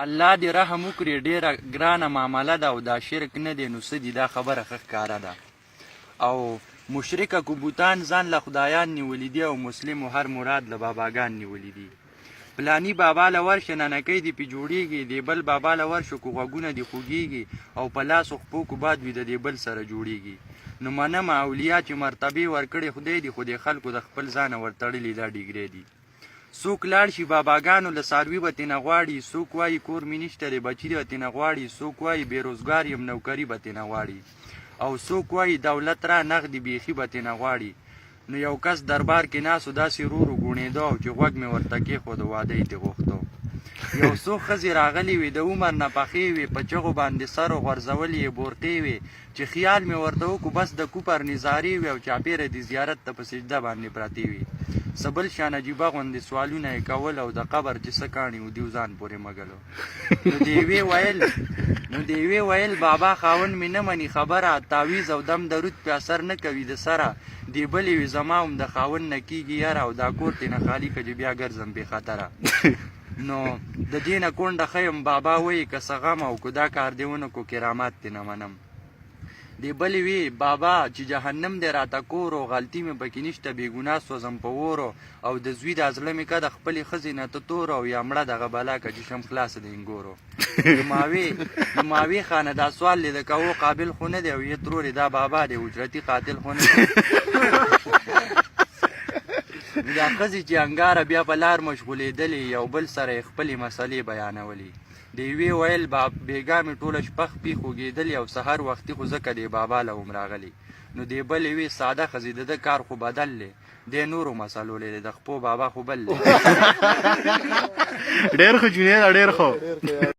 الله دې رحم وکړي، ډېره ګرانه معامله ده او دا شرک نه دی، نو څه دي دا خبره ښه ښکاره ده. او مشرکه که بوتان ځان له خدایان نیولي دي او مسلم هر مراد له باباګان نیولي دي. پلانی بابا له ورشه ننکۍ دې پې جوړېږي، دې بل بابا له ورشه که غوږونه دې خوږېږي او په لاسو خپو که باد وي د دې بل سره جوړېږي. نو منمه اولیا چې مرتبې ورکړې خدای دي، خو د خلکو د خپل ځانه ورتړلي دا ډیګرې دي. څوک لاړ شي باباګانو له څاروي به تېنه غواړي، څوک وایي کور مې نشته دی بچي به تېنه غواړي، څوک وایي بېروزګار یم نوکري به تېنه غواړي، او څوک وایي دولت را نغدي بیخي به تېنه غواړي. نو یو کس دربار کې ناست و داسې رورو ګوڼېده او چې غوږ مې ورته کېښود واده یې ترې غوښته. یو څو ښځې راغلې وې د عمر نه پخې وې، په چغو باندې سر غورځولې یې بورقې وې، چې خیال مې ورته وکړو بس د کوپر نظارې وې او چاپېره د زیارت ته په سجده باندې پرتې وې. څه بل شان عجیبه غوندې سوالونه یې کول او د قبر چې څه کاڼي و دیو ځان پورې مګلو. نو د یوې ویل بابا خاوند مې نه مني خبره، تعویز او دم درود پې اثر نه کوي د سره، دې بلې وې زما هم د خاوند نه کېږي یره، او دا کور ترې نه خالي که چې بیا ګرځم بې خطره. نو د دې نه کونډه ښه یم بابا وایي که څه غم او که دا کار دې ونه کړو کرامات دې نه منم. دې بلې وی بابا چې جهنم دې راته کور او غلطي مې پکې نشته، بې ګناه سوځم په وورو، او د زوی دا زړه مې که د خپلې ښځې نه ته تور او یا مړه دغه بلا که چې شم خلاصه د انګورو. د ماوې خانه دا سوال دی د کوو قابل خو نه دی، او یې ترورې دا بابا دی اجرتي قاتل خو نه دی. دا ښځې چې انګاره بیا په لار مشغولېدلې، یو بل سره یې خپلې مسلې بیانولې. د یوې ویل بېګا مې ټوله شپه خپې خوږېدلې او سهار وختي خو ځکه دې بابا له هم راغلی. نو دې بلې وې ساده ښځې د ده کار خو بدل دی، دې نورو مسلو دی، د خپو بابا خو بل دی. ډېر ښه جونې ده، ډېر ښه.